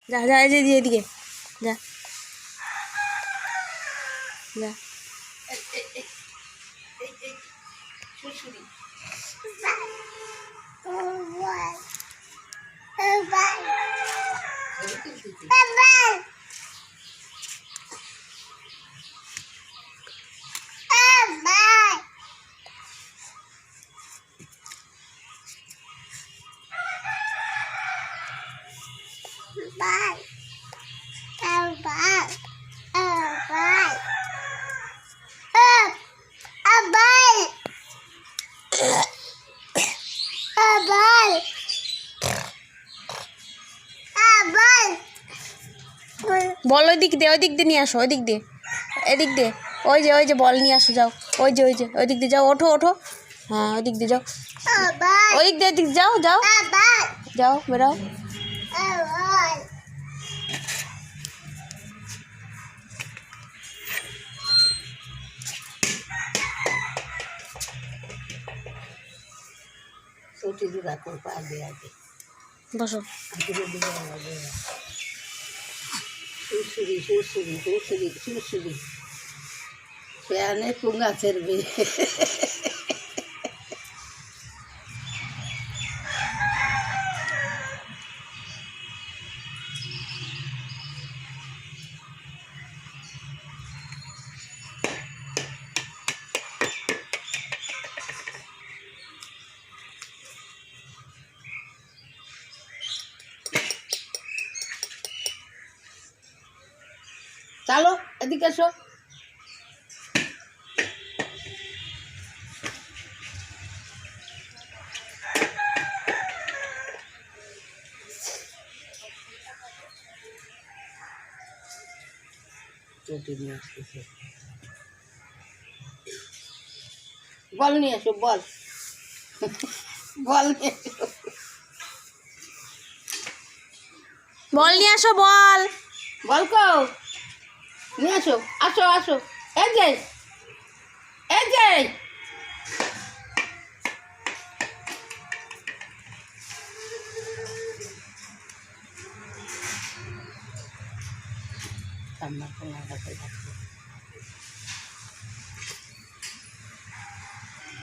যা যা, এই যে এদিকে যা যা। বল ওই দিক দিয়ে নিয়ে আসো, ওই দিক দিয়ে, এদিক দিয়ে, ওই যে বল নিয়ে আসো, যাও ওই যে ওই দিক দিয়ে যাও, ওঠো ওঠো, হ্যাঁ ওই দিক দিয়ে যাও, ওই দিক দিয়ে যাও যাও যাও, বেরাও। বসো। গাছের বিয়ে চলো এদিকে এসো। বল নিয়ে এসো, বল বল নিয়ে এসো, বল নিয়ে আসো, বল বল কও নিয়ে আসো, আসো আসো, এই যে এই যে সামনে